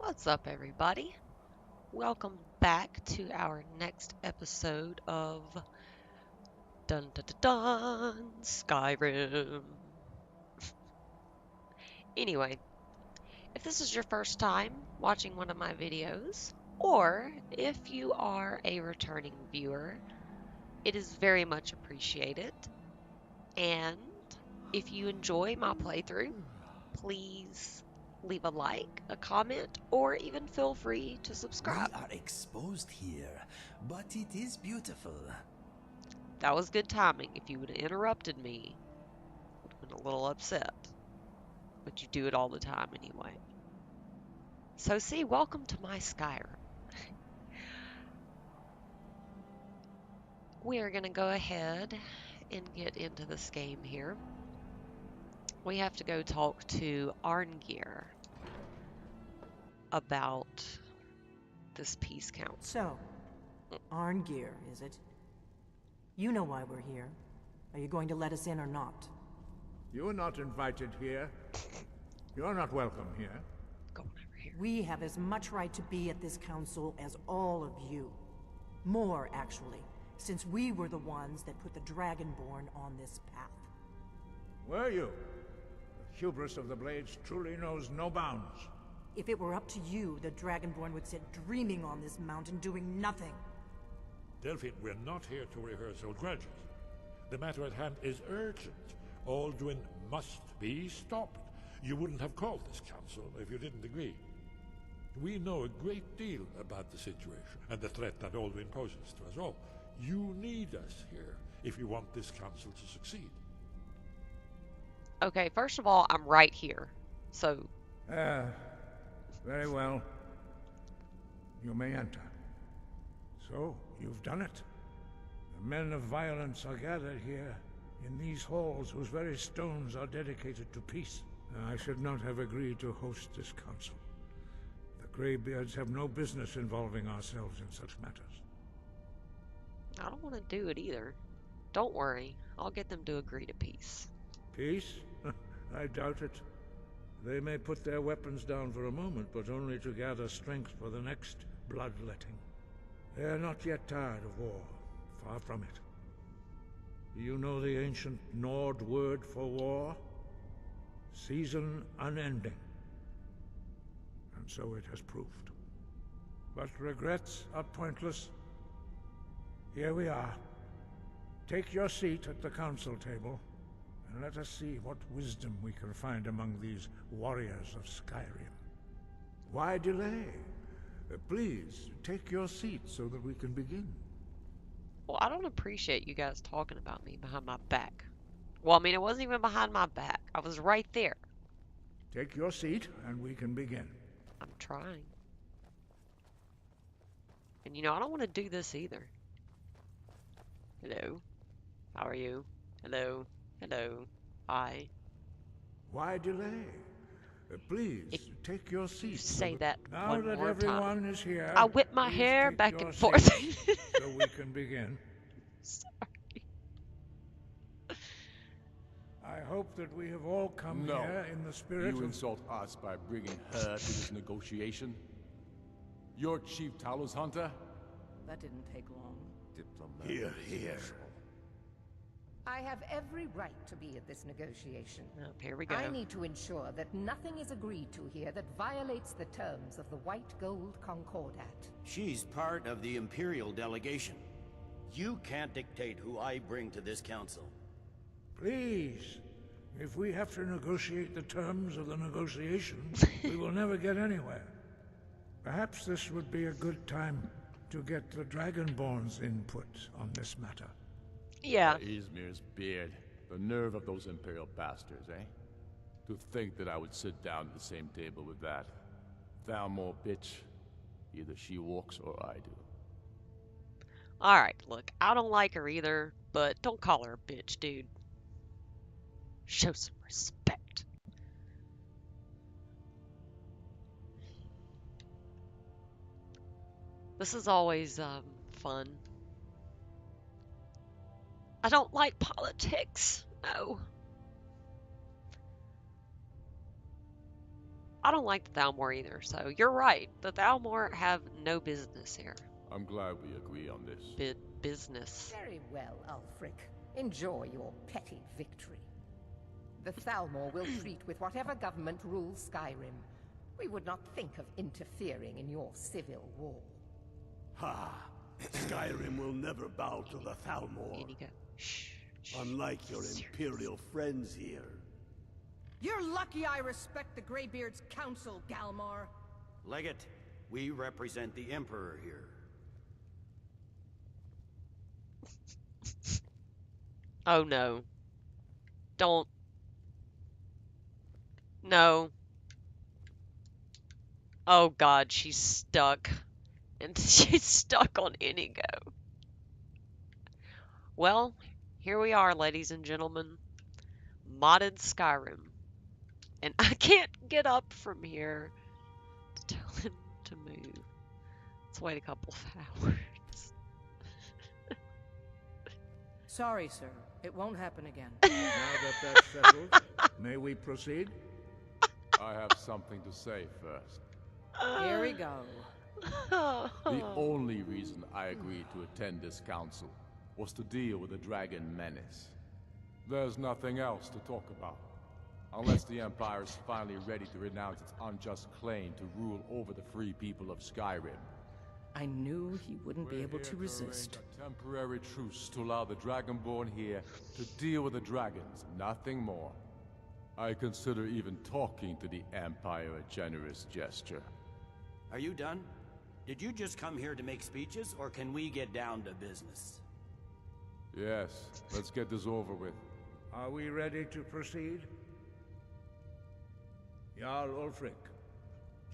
What's up, everybody? Welcome back to our next episode of Dun Dun Dun Dun Skyrim. Anyway, if this is your first time watching one of my videos, or if you are a returning viewer, it is very much appreciated. And if you enjoy my playthrough, please leave a like, a comment, or even feel free to We subscribe. are exposed here, but it is beautiful. That was good timing. If you would have interrupted me, I would have been a little upset. But you do it all the time anyway. So see, welcome to my Skyrim. We are going to go ahead and get into this game here. We have to go talk to Arngir about this peace council. So, Arngir, is it? You know why we're here. Are you going to let us in or not? You're not invited here. You're not welcome here. Going over here. We have as much right to be at this council as all of you. More, actually, since we were the ones that put the Dragonborn on this path. Were you? The hubris of the Blades truly knows no bounds. If it were up to you, the Dragonborn would sit dreaming on this mountain doing nothing. Delphine, we're not here to rehearse old grudges. The matter at hand is urgent. Alduin must be stopped. You wouldn't have called this council if you didn't agree. We know a great deal about the situation and the threat that Alduin poses to us all. You need us here if you want this council to succeed. Okay, first of all, I'm right here. So, Very well. You may enter. So, you've done it. The men of violence are gathered here, in these halls whose very stones are dedicated to peace. I should not have agreed to host this council. The Greybeards have no business involving ourselves in such matters. I don't want to do it either. Don't worry, I'll get them to agree to peace. Peace? I doubt it. They may put their weapons down for a moment, but only to gather strength for the next bloodletting. They are not yet tired of war. Far from it. Do you know the ancient Nord word for war? Season unending. And so it has proved. But regrets are pointless. Here we are. Take your seat at the council table, and let us see what wisdom we can find among these warriors of Skyrim. Why delay? Please, take your seat so that we can begin. Well, I don't appreciate you guys talking about me behind my back. Well, I mean, it wasn't even behind my back. I was right there. Take your seat, and we can begin. I'm trying. And you know, I don't want to do this either. Hello. How are you? Hello. Hello. Hi. Why delay? Please, If take your seat. You say that Now one that more everyone time. is here, I whip my please hair take back your and forth. seats so we can begin. Sorry. I hope that we have all come No. here in the spirit You of... insult us by bringing her to this negotiation? You're Chief Talos Hunter? That didn't take long. Diplomat. Here. I have every right to be at this negotiation. Oh, here we go. I need to ensure that nothing is agreed to here that violates the terms of the White Gold Concordat. She's part of the Imperial delegation. You can't dictate who I bring to this council. Please, if we have to negotiate the terms of the negotiations, we will never get anywhere. Perhaps this would be a good time to get the Dragonborn's input on this matter. Yeah. Izmir's beard. The nerve of those Imperial bastards, eh? To think that I would sit down at the same table with that. Thalmor bitch. Either she walks or I do. Alright, look, I don't like her either, but don't call her a bitch, dude. Show some respect. This is always fun. I don't like politics. No. I don't like the Thalmor either, so you're right. The Thalmor have no business here. I'm glad we agree on this. Business. Very well, Ulfric. Enjoy your petty victory. The Thalmor will treat with whatever government rules Skyrim. We would not think of interfering in your civil war. Ha! Skyrim will never bow to the Thalmor. Inigo. Shh. Unlike your Imperial friends here. You're lucky I respect the Greybeard's counsel, Galmar. Legate, we represent the Emperor here. Oh no. Don't. No. Oh god, she's stuck. And she's stuck on Inigo. Well, here we are, ladies and gentlemen. Modded Skyrim. And I can't get up from here to tell him to move. Let's wait a couple of hours. Sorry, sir. It won't happen again. Now that that's settled, may we proceed? I have something to say first. Here we go. The only reason I agreed to attend this council was to deal with the dragon menace. There's nothing else to talk about. Unless the Empire is finally ready to renounce its unjust claim to rule over the free people of Skyrim. I knew he wouldn't be We're able here to resist. arrange a temporary truce to allow the Dragonborn here to deal with the dragons, nothing more. I consider even talking to the Empire a generous gesture. Are you done? Did you just come here to make speeches, or can we get down to business? Yes, let's get this over with. Are we ready to proceed? Jarl Ulfric,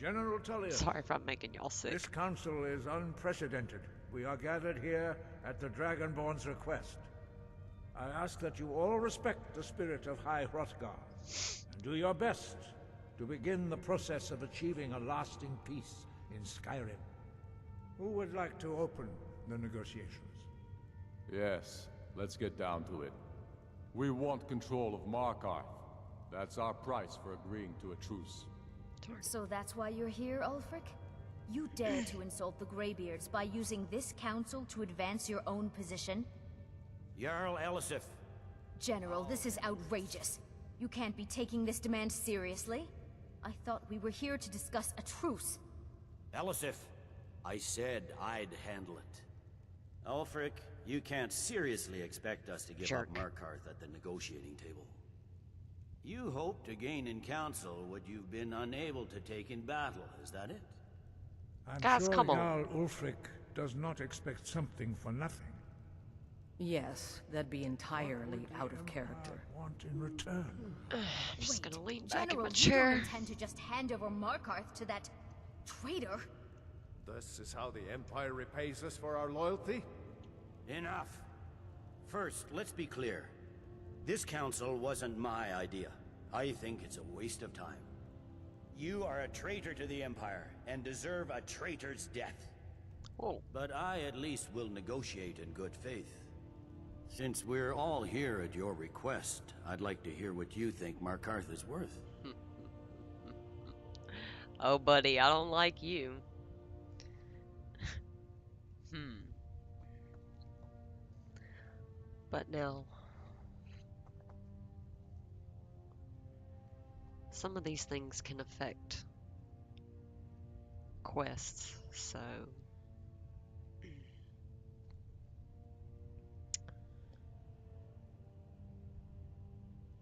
General Tullius. Sorry if I'm making y'all sick. This council is unprecedented. We are gathered here at the Dragonborn's request. I ask that you all respect the spirit of High Hrothgar, and do your best to begin the process of achieving a lasting peace in Skyrim. Who would like to open the negotiations? Yes, let's get down to it. We want control of Markarth. That's our price for agreeing to a truce. So that's why you're here, Ulfric? You dare to insult the Greybeards by using this council to advance your own position? Jarl Elisif. General, this is outrageous. You can't be taking this demand seriously. I thought we were here to discuss a truce. Elisif, I said I'd handle it. Ulfric, you can't seriously expect us to give Jerk. up Markarth at the negotiating table. You hoped to gain in council what you've been unable to take in battle, is that it? I'm Guys, sure come on. Jarl Ulfric does not expect something for nothing. Yes, that'd be entirely out of character. Want in return. I'm just gonna lean back General, in my you don't chair. intend to just hand over Markarth to that traitor? This is how the Empire repays us for our loyalty? Enough. First, let's be clear. This council wasn't my idea. I think it's a waste of time. You are a traitor to the Empire, and deserve a traitor's death. Oh. But I at least will negotiate in good faith. Since we're all here at your request, I'd like to hear what you think Markarth is worth. Oh, buddy, I don't like you. But now, some of these things can affect quests, so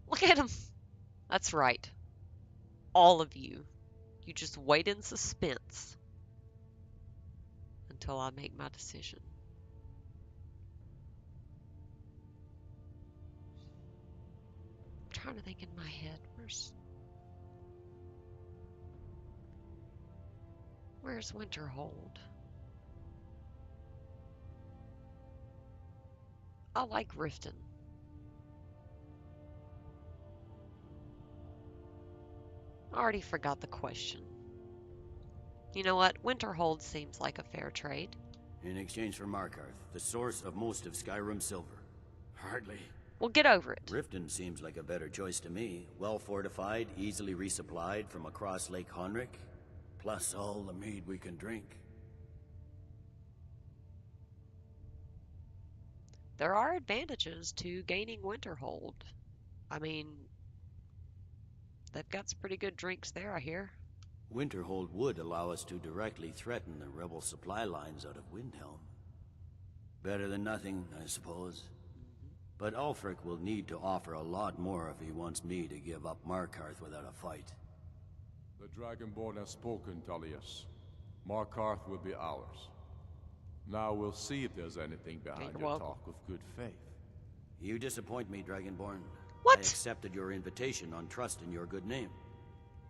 look at him. That's right. All of you. You just wait in suspense until I make my decision. I'm trying to think in my head. Where's Winterhold? I like Riften. I already forgot the question. You know what? Winterhold seems like a fair trade. In exchange for Markarth, the source of most of Skyrim's silver. Hardly. Well, get over it. Riften seems like a better choice to me. Well fortified, easily resupplied from across Lake Honric, plus all the mead we can drink. There are advantages to gaining Winterhold. I mean, they've got some pretty good drinks there, I hear. Winterhold would allow us to directly threaten the rebel supply lines out of Windhelm. Better than nothing, I suppose. But Ulfric will need to offer a lot more if he wants me to give up Markarth without a fight. The Dragonborn has spoken, Tullius. Markarth will be ours. Now we'll see if there's anything behind your talk of good faith. You disappoint me, Dragonborn. What? I accepted your invitation on trust in your good name.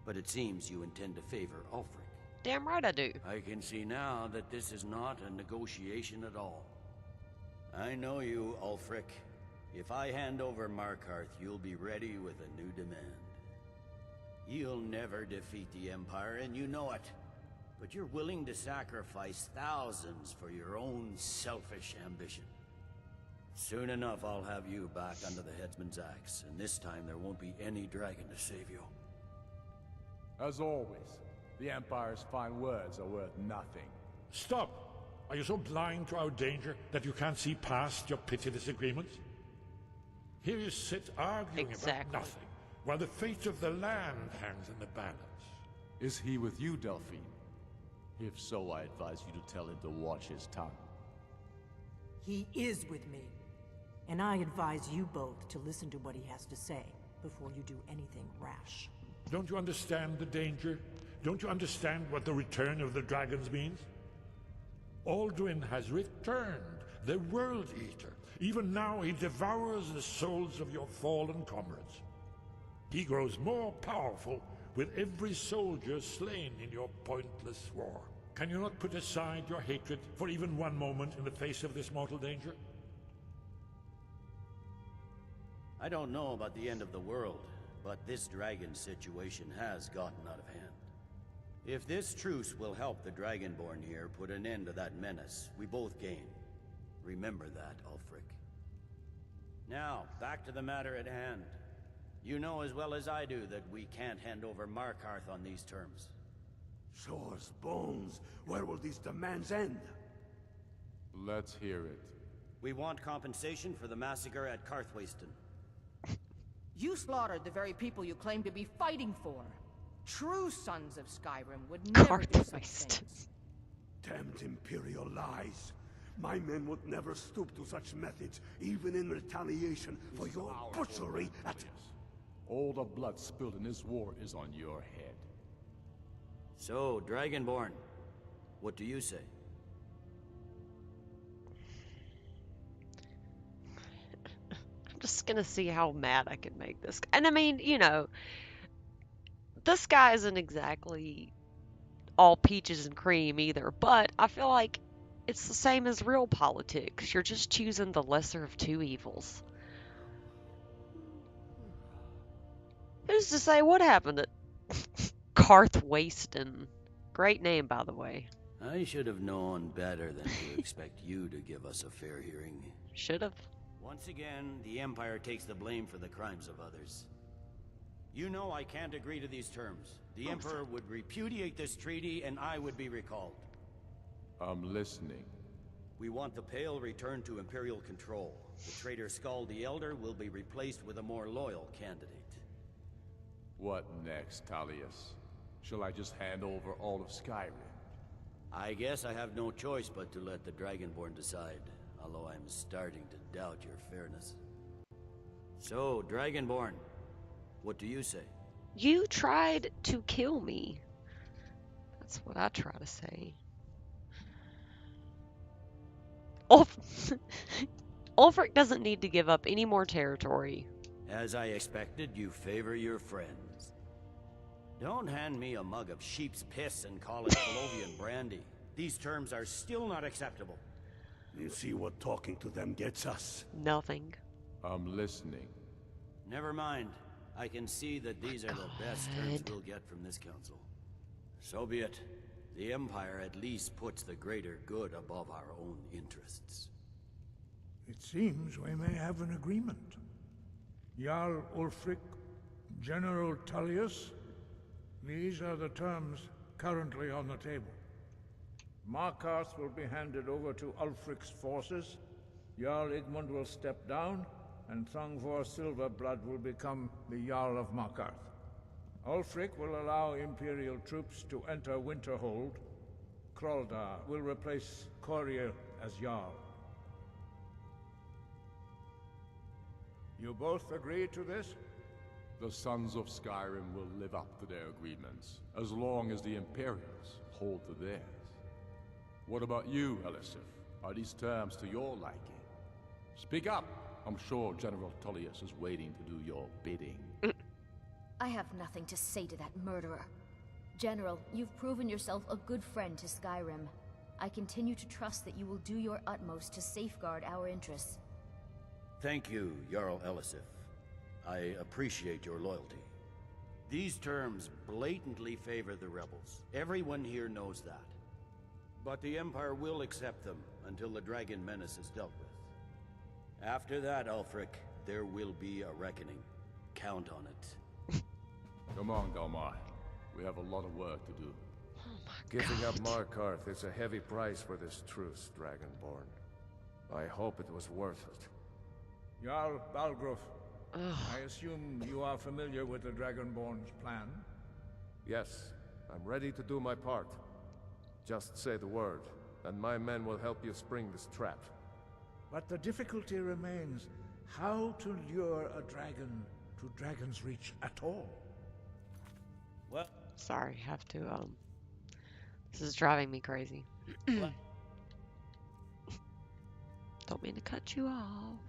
But it seems you intend to favor Ulfric. Damn right I do. I can see now that this is not a negotiation at all. I know you, Ulfric. If I hand over Markarth, you'll be ready with a new demand. You'll never defeat the Empire, and you know it. But you're willing to sacrifice thousands for your own selfish ambition. Soon enough, I'll have you back under the headsman's axe, and this time there won't be any dragon to save you. As always, the Empire's fine words are worth nothing. Stop! Are you so blind to our danger that you can't see past your pitiless agreements? Here you sit arguing about nothing, while the fate of the land hangs in the balance. Is he with you, Delphine? If so, I advise you to tell him to watch his tongue. He is with me. And I advise you both to listen to what he has to say before you do anything rash. Don't you understand the danger? Don't you understand what the return of the dragons means? Alduin has returned, the World Eater. Even now he devours the souls of your fallen comrades. He grows more powerful with every soldier slain in your pointless war. Can you not put aside your hatred for even one moment in the face of this mortal danger? I don't know about the end of the world, but this dragon situation has gotten out of hand. If this truce will help the Dragonborn here put an end to that menace, we both gain. Remember that, Ulfric. Now, back to the matter at hand. You know as well as I do that we can't hand over Markarth on these terms. Swords, bones, where will these demands end? Let's hear it. We want compensation for the massacre at Karthwasten. You slaughtered the very people you claim to be fighting for. True sons of Skyrim would never do such things. Damned Imperial lies. My men would never stoop to such methods, even in retaliation for your butchery at... All the blood spilled in this war is on your head. So, Dragonborn, what do you say? I'm just gonna see how mad I can make this. And I mean, you know, this guy isn't exactly all peaches and cream either, but I feel like it's the same as real politics. You're just choosing the lesser of two evils. Who's to say what happened at Karthwasten? Great name, by the way. I should have known better than to expect you to give us a fair hearing. Should have. Once again, the Empire takes the blame for the crimes of others. You know I can't agree to these terms. The Emperor would repudiate this treaty and I would be recalled. I'm listening. We want the Pale returned to Imperial control. The traitor Skull the Elder will be replaced with a more loyal candidate. What next, Tullius? Shall I just hand over all of Skyrim? I guess I have no choice but to let the Dragonborn decide, although I'm starting to doubt your fairness. So, Dragonborn, what do you say? You tried to kill me. That's what I try to say. Ulfric doesn't need to give up any more territory. As I expected, you favor your friends. Don't hand me a mug of sheep's piss and call it Colovian brandy. These terms are still not acceptable. You see what talking to them gets us? Nothing. I'm listening. Never mind. I can see that these are the best terms we'll get from this council. So be it. The Empire at least puts the greater good above our own interests. It seems we may have an agreement. Jarl Ulfric, General Tullius. These are the terms currently on the table. Markarth will be handed over to Ulfric's forces. Jarl Igmund will step down, and Thongvor Silverblood will become the Jarl of Markarth. Ulfric will allow Imperial troops to enter Winterhold. Kraldar will replace Coriel as Jarl. You both agree to this? The Sons of Skyrim will live up to their agreements, as long as the Imperials hold to theirs. What about you, Elisif? Are these terms to your liking? Speak up! I'm sure General Tullius is waiting to do your bidding. I have nothing to say to that murderer. General, you've proven yourself a good friend to Skyrim. I continue to trust that you will do your utmost to safeguard our interests. Thank you, Jarl Elisif. I appreciate your loyalty. These terms blatantly favor the rebels. Everyone here knows that. But the Empire will accept them until the Dragon Menace is dealt with. After that, Ulfric, there will be a reckoning. Count on it. Come on, Galmar. We have a lot of work to do. Giving up Markarth is a heavy price for this truce, Dragonborn. I hope it was worth it. Jarl Balgruuf, I assume you are familiar with the Dragonborn's plan? Yes, I'm ready to do my part. Just say the word, and my men will help you spring this trap. But the difficulty remains how to lure a dragon to Dragon's Reach at all. Well, Sorry, have to, this is driving me crazy. Don't mean to cut you off.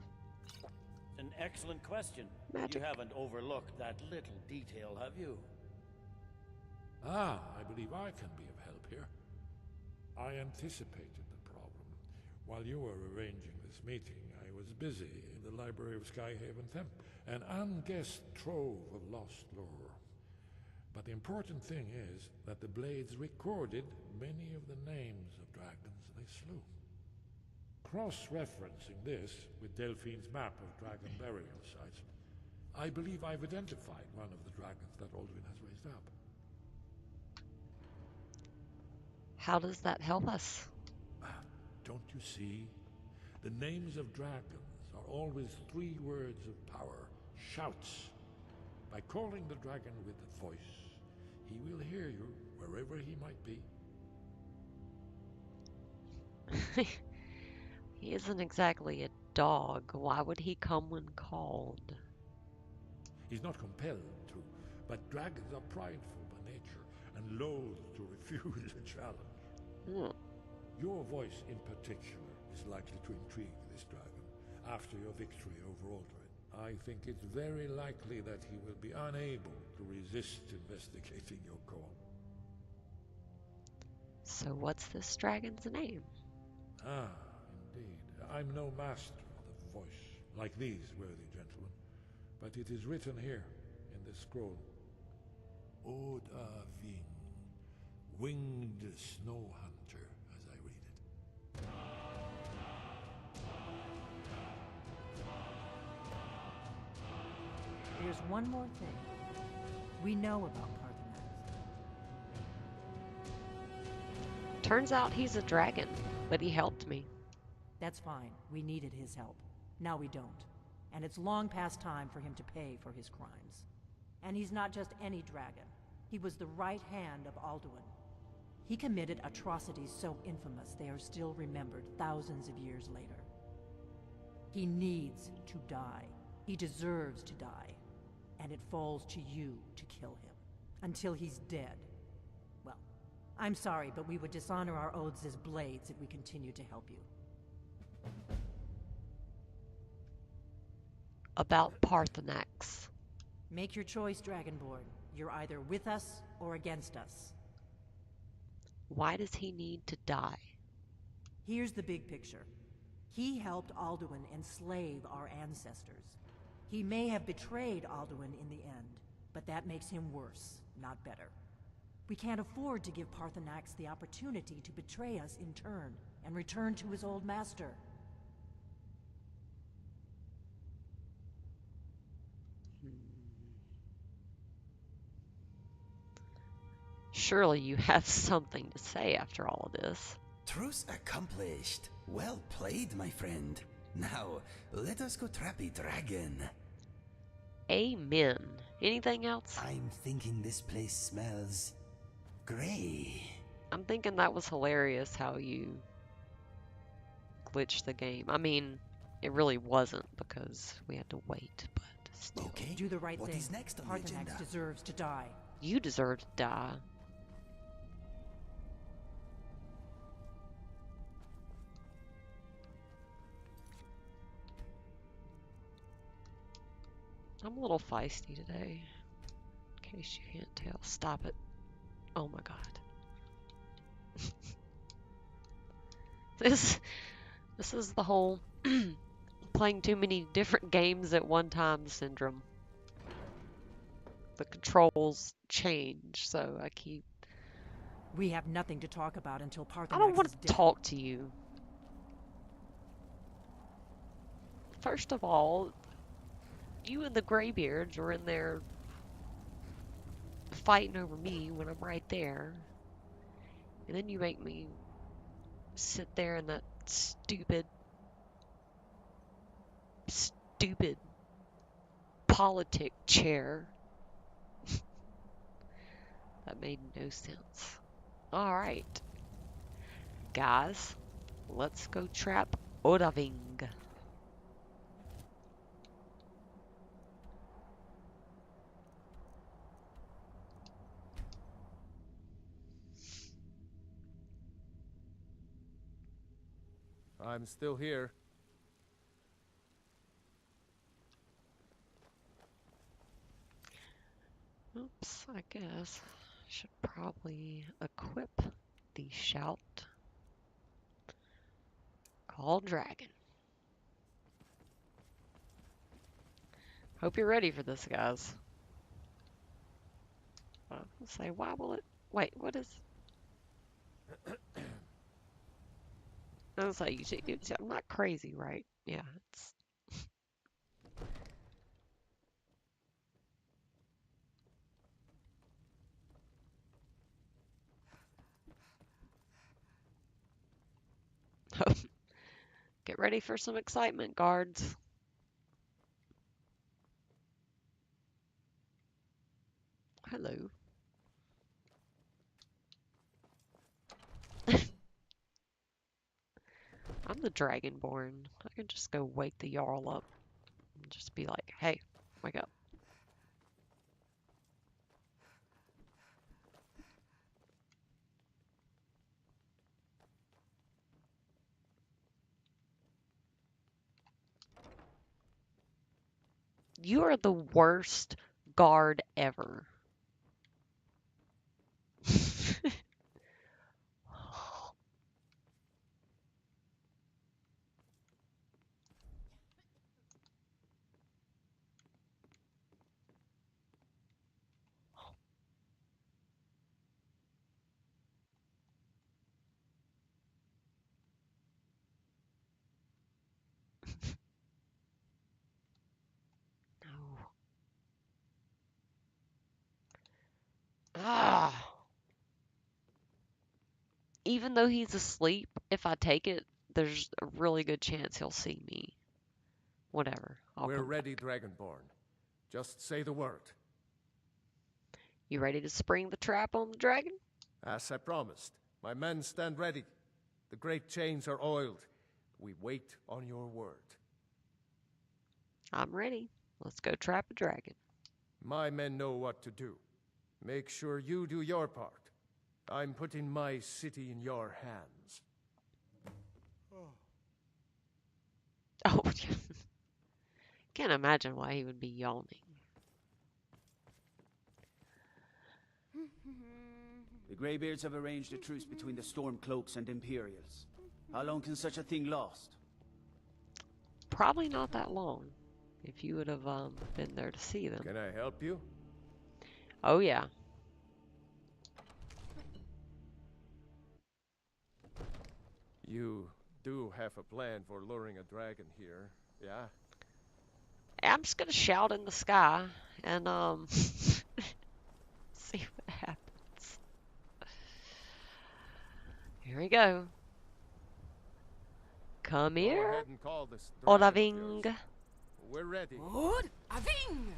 an excellent question. Magic. You haven't overlooked that little detail, have you? Ah, I believe I can be of help here. I anticipated the problem. While you were arranging this meeting, I was busy in the library of Skyhaven Temp, an unguessed trove of lost lore. But the important thing is that the Blades recorded many of the names of dragons they slew. Cross-referencing this with Delphine's map of dragon burial sites, I believe I've identified one of the dragons that Alduin has raised up. How does that help us? Don't you see? The names of dragons are always 3 words of power, shouts. By calling the dragon with a voice, he will hear you wherever he might be. He isn't exactly a dog. Why would he come when called? He's not compelled to, but dragons are prideful by nature and loath to refuse a challenge. Your voice in particular is likely to intrigue this dragon after your victory over Alduin. I think it's very likely that he will be unable to resist investigating your call. So what's this dragon's name? Ah, indeed. I'm no master of the voice, like these worthy gentlemen, but it is written here in this scroll. ODAHVIING, winged snow hunter, as I read it. There's one more thing. We know about Parthenax. Turns out he's a dragon, but he helped me. That's fine. We needed his help. Now we don't. And it's long past time for him to pay for his crimes. And he's not just any dragon. He was the right hand of Alduin. He committed atrocities so infamous they are still remembered thousands of years later. He needs to die. He deserves to die. And it falls to you to kill him. Until he's dead. Well, I'm sorry, but we would dishonor our oaths as blades if we continue to help you. About Parthenax. Make your choice, Dragonborn. You're either with us or against us. Why does he need to die? Here's the big picture. He helped Alduin enslave our ancestors. He may have betrayed Alduin in the end, but that makes him worse, not better. We can't afford to give Parthenax the opportunity to betray us in turn and return to his old master. Surely you have something to say after all of this. Truce accomplished. Well played, my friend. Now, let us go trap a dragon. Amen. Anything else? I'm thinking this place smells gray. I'm thinking that was hilarious how you glitched the game. I mean, it really wasn't because we had to wait, but still. Okay, Do the right what thing. is next on the agenda? Parthenax deserves to die. You deserve to die. I'm a little feisty today, in case you can't tell. Stop it. Oh my god. This is the whole playing too many different games at one time syndrome. The controls change, so I keep... We have nothing to talk about until Parthenax I don't want is to dead. talk to you. First of all, you and the Greybeards are in there fighting over me when I'm right there. And then you make me sit there in that stupid politic chair. That made no sense. Alright. Guys, let's go trap ODAHVIING. I'm still here. Oops, I guess I should probably equip the shout called Dragon. Hope you're ready for this, guys. I'll say, why will it... Wait, what is... I was like, I'm not crazy, right? Yeah, it's... Get ready for some excitement, guards. Hello. I'm the Dragonborn. I can just go wake the Jarl up and just be like, hey, wake up. You are the worst guard ever. No. Ah. Even though he's asleep, if I take it, there's a really good chance he'll see me. Whatever. We're ready, Dragonborn. Just say the word. You ready to spring the trap on the dragon? As I promised, my men stand ready. The great chains are oiled. We wait on your word. I'm ready. Let's go trap a dragon. My men know what to do. Make sure you do your part. I'm putting my city in your hands. Oh, can't imagine why he would be yawning. The Greybeards have arranged a truce between the Stormcloaks and Imperials. How long can such a thing last? Probably not that long, if you would have been there to see them. Can I help you? Oh, yeah. You do have a plan for luring a dragon here, yeah? I'm just gonna shout in the sky and see what happens. Here we go. Come Go here. ahead and call this dragon of ODAHVIING. yours. We're ready. ODAHVIING!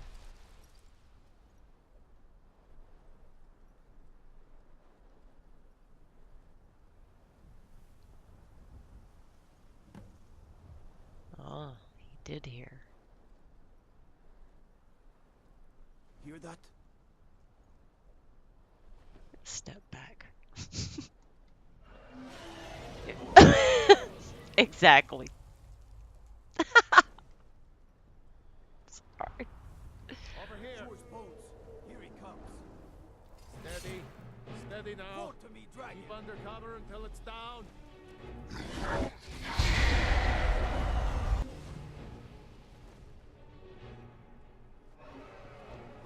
Ah, he did hear. Hear that? Step back. Exactly. Sorry. Over here. George Bones, here he comes. Steady. Steady now. Report to me, dragon. Keep under cover until it's down.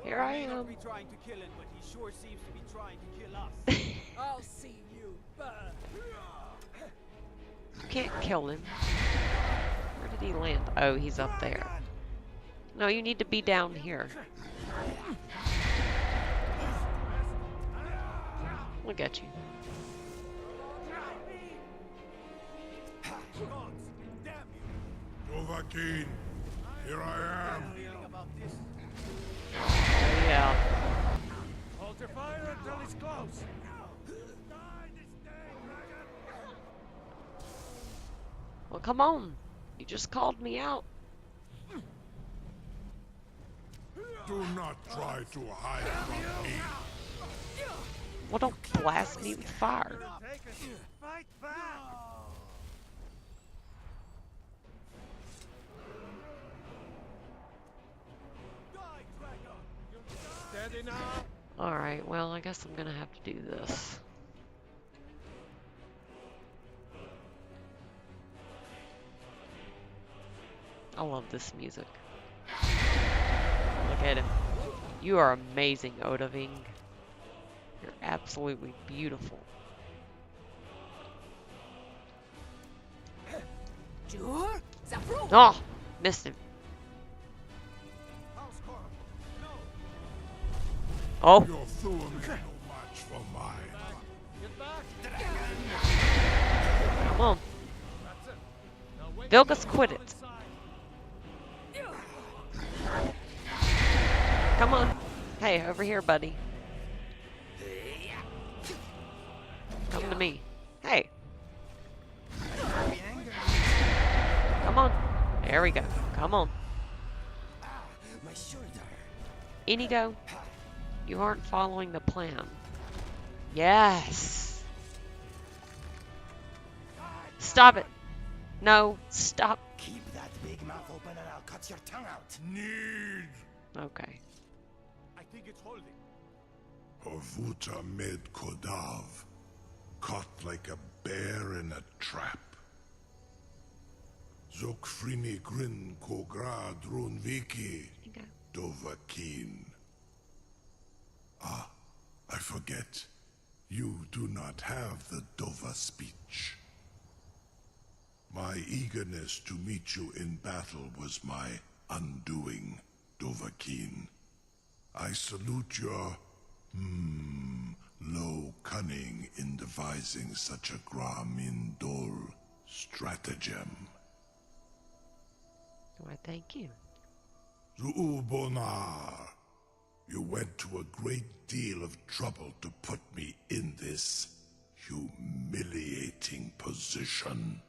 Here I He may am. not be trying to kill him, but he sure seems to be trying to kill us. I'll see you burn. You can't kill him. Where did he land? Oh, he's up there. No, you need to be down here. Look at you. Dovahkiin, here I am. Oh, yeah. Hold your fire until he's close. Well, come on. You just called me out. Do not try to hide from me. Well, don't blast me with fire. Fight back! Steady now. Alright, well, I guess I'm gonna have to do this. I love this music. Look at him. You are amazing, ODAHVIING. You're absolutely beautiful. Oh! Missed him. Oh! Your Thuum is no match for mine. Get back. Come on. That's it. Now wait. Vilgus, quit it. Come on. Hey, over here, buddy. Come to me. Hey. Come on. There we go. Come on. My shoulder. Inigo, you aren't following the plan. Yes. Stop it. No, stop. Keep that big mouth open and I'll cut your tongue out. Need Okay. I think it's holding. Havuta med Kodav, caught like a bear in a trap. Zokfrini grin kogra drunviki, Okay. Dovahkiin. Ah, I forget. You do not have the Dova speech. My eagerness to meet you in battle was my undoing, Dovahkiin. I salute your, low cunning in devising such a Gramin Dol stratagem. Why, thank you. Zuubonar, you went to a great deal of trouble to put me in this humiliating position.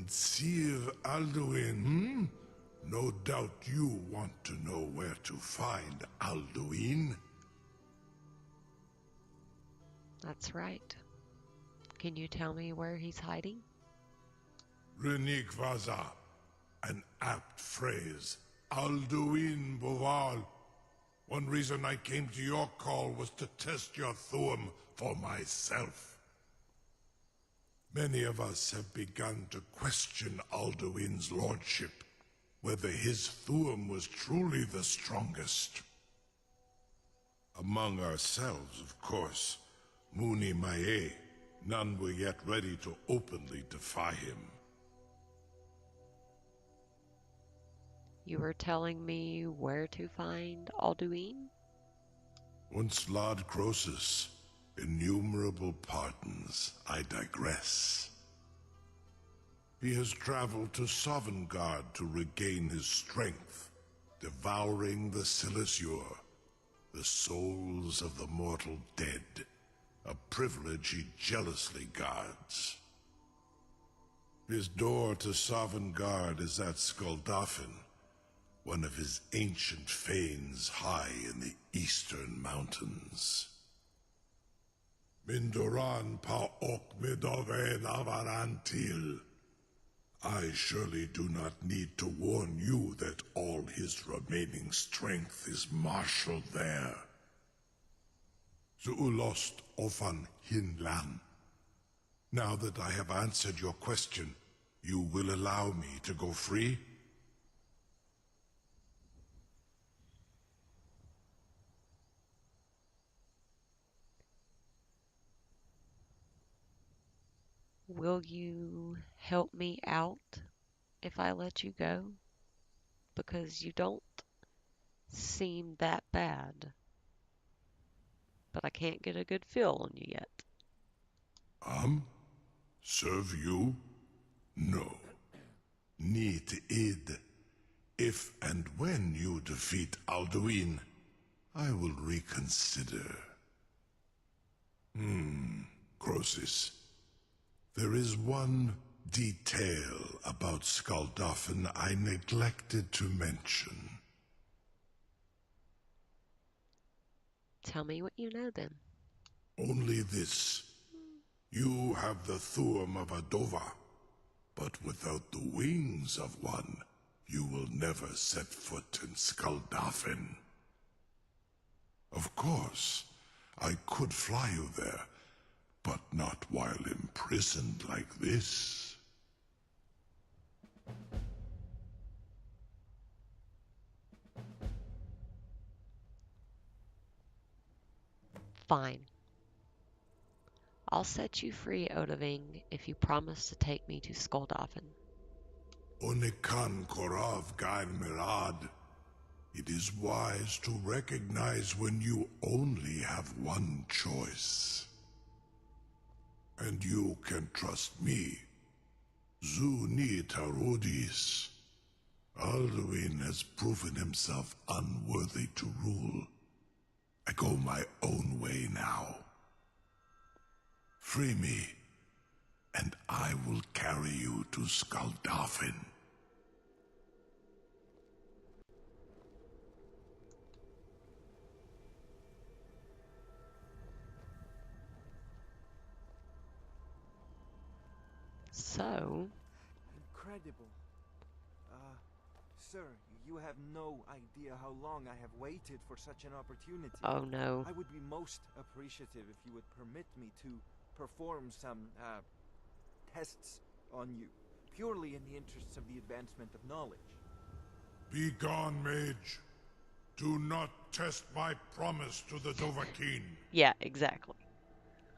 Sir Alduin, No doubt you want to know where to find Alduin. That's right. Can you tell me where he's hiding? Renik Vaza, an apt phrase. Alduin Boval. One reason I came to your call was to test your Thuum for myself. Many of us have begun to question Alduin's lordship, whether his Thuum was truly the strongest. Among ourselves, of course, Muni Mae, none were yet ready to openly defy him. You were telling me where to find Alduin? Once Lord Croesus, innumerable honorable pardons, I digress. He has traveled to Sovngarde to regain his strength, devouring the Silesure, the souls of the mortal dead, a privilege he jealously guards. His door to Sovngarde is at Skuldafn, one of his ancient fanes high in the eastern mountains. Mindoran pa ok midoven avarantil. I surely do not need to warn you that all his remaining strength is marshaled there. Zuulost ofan hinlan. Now that I have answered your question, you will allow me to go free? Will you help me out if I let you go? Because you don't seem that bad. But I can't get a good feel on you yet. Serve you? No. Need id. If and when you defeat Alduin, I will reconsider. Croesus. There is one detail about Skuldafn I neglected to mention. Tell me what you know then. Only this. You have the Thuum of a Dova, but without the wings of one, you will never set foot in Skuldafn. Of course, I could fly you there, but not while imprisoned like this. Fine. I'll set you free, ODAHVIING, if you promise to take me to Skuldafn. Onikan Korav Gair Mirad. It is wise to recognize when you only have one choice. And you can trust me. Zuni Tarudis. Alduin has proven himself unworthy to rule. I go my own way now. Free me, and I will carry you to Skuldafn. So... Incredible. Sir, you have no idea how long I have waited for such an opportunity. Oh no. I would be most appreciative if you would permit me to perform some, tests on you, purely in the interests of the advancement of knowledge. Be gone, mage. Do not test my promise to the Dovahkiin. Yeah, exactly.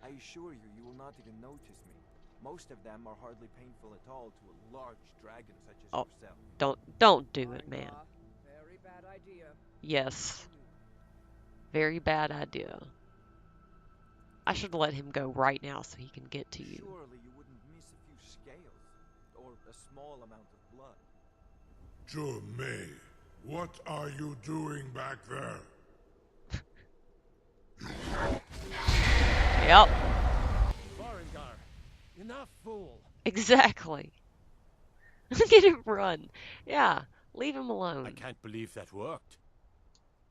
I assure you, you will not even notice me. Most of them are hardly painful at all to a large dragon such as yourself. Don't do it, man. Very bad idea. Yes. Very bad idea. I should let him go right now so he can get to you. Surely you wouldn't miss a few scales, or a small amount of blood. Jumei, what are you doing back there? Yep. Farengar, enough, fool. Exactly. Look at him run. Yeah, leave him alone. I can't believe that worked.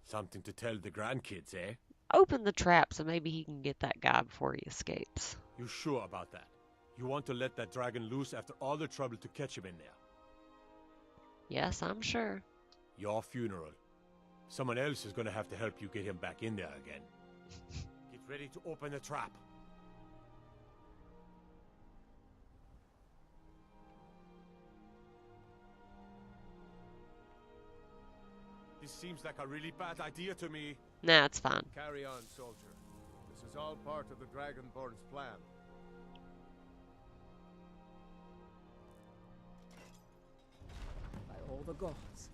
Something to tell the grandkids, eh? Open the trap so maybe he can get that guy before he escapes. You sure about that? You want to let that dragon loose after all the trouble to catch him in there? Yes, I'm sure. Your funeral. Someone else is gonna have to help you get him back in there again. Get ready to open the trap. This seems like a really bad idea to me. Nah, it's fine. Carry on, soldier. This is all part of the Dragonborn's plan. By all the gods.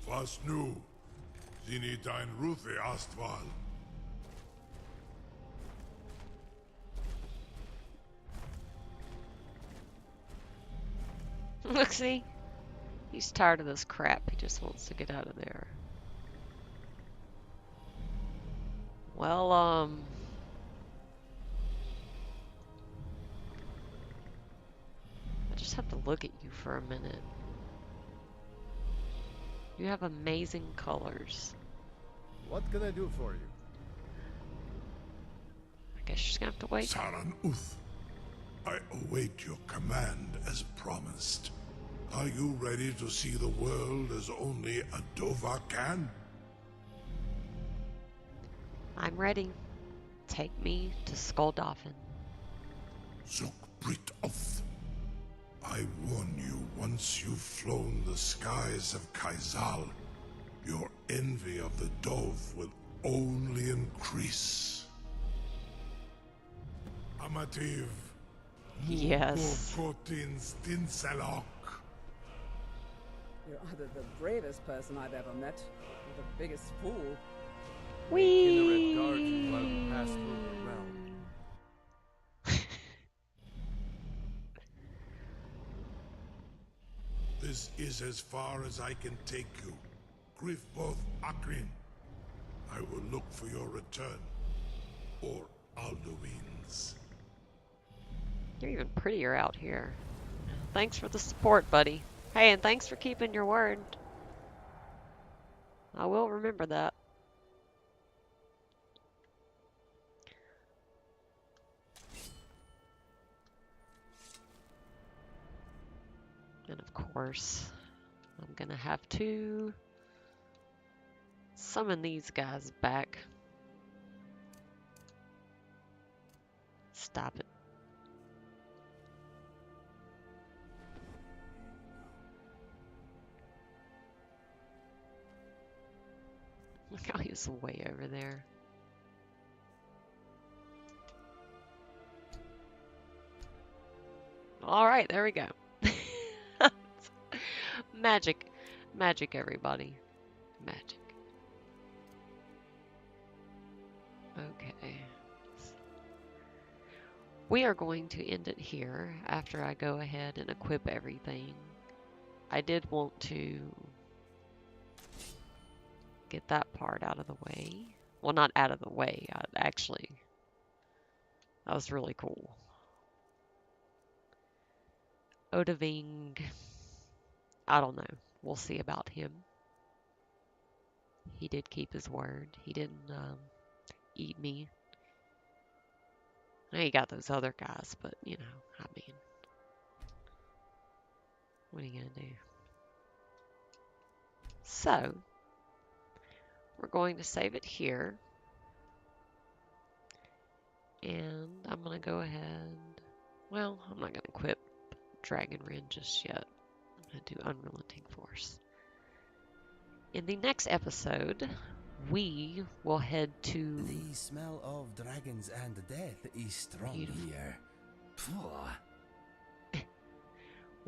Was nu? Zini dein Rufe Astval. Look, see? He's tired of this crap. He just wants to get out of there. Well, I just have to look at you for a minute. You have amazing colors. What can I do for you? I guess you're just gonna have to wait. Saran Uth, I await your command as promised. Are you ready to see the world as only a Dova can? I'm ready. Take me to Skulldolphin. Zuk Brit Oth. I warn you, once you've flown the skies of Kaizal, your envy of the Dove will only increase. Amativ. Yes. Kotin Stinselok. You're either the bravest person I've ever met, or the biggest fool. Kinneret guards will pass through the realm. This is as far as I can take you. Grifboth Akrin. I will look for your return. Or Alduin's. You're even prettier out here. Thanks for the support, buddy. Hey, and thanks for keeping your word. I will remember that. And of course, I'm gonna have to summon these guys back. Stop it. Look how he's way over there. All right, there we go. Magic. Magic, everybody. Magic. Okay. We are going to end it here after I go ahead and equip everything. I did want to get that part out of the way. Well, not out of the way. Actually, that was really cool. ODAHVIING. I don't know. We'll see about him. He did keep his word. He didn't eat me. I know you got those other guys, but you know, I mean, what are you gonna do? So, we're going to save it here. And I'm gonna go ahead. Well, I'm not gonna equip Dragon Ren just yet. I'm gonna do Unrelenting Force. In the next episode, we will head to... The smell of dragons and death is strong here.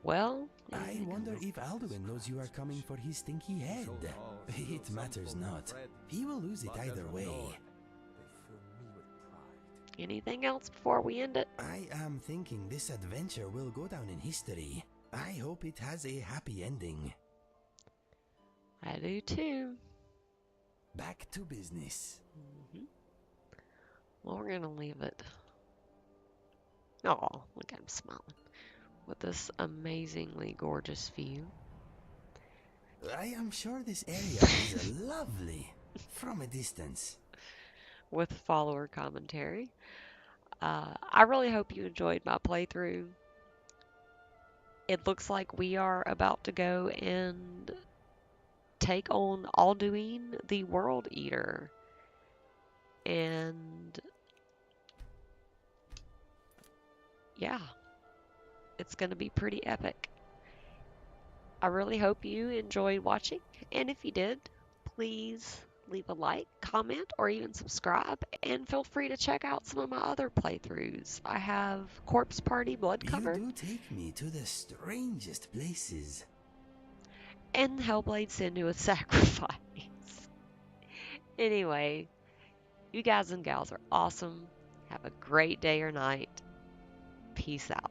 Well... I wonder if Alduin knows you are coming for his stinky head. It matters not. He will lose it either way. Anything else before we end it? I am thinking this adventure will go down in history. I hope it has a happy ending. I do too. Back to business. Well, we're gonna leave it. Oh, look at him smiling. With this amazingly gorgeous view. I am sure this area is lovely from a distance. With follower commentary. I really hope you enjoyed my playthrough. It looks like we are about to go and take on Alduin, the World Eater. And yeah, it's going to be pretty epic. I really hope you enjoyed watching, and if you did, please leave a like, comment, or even subscribe, and feel free to check out some of my other playthroughs. I have Corpse Party Blood Cover. You do take me to the strangest places. And Hellblade Senua's Sacrifice. Anyway, you guys and gals are awesome. Have a great day or night. Peace out.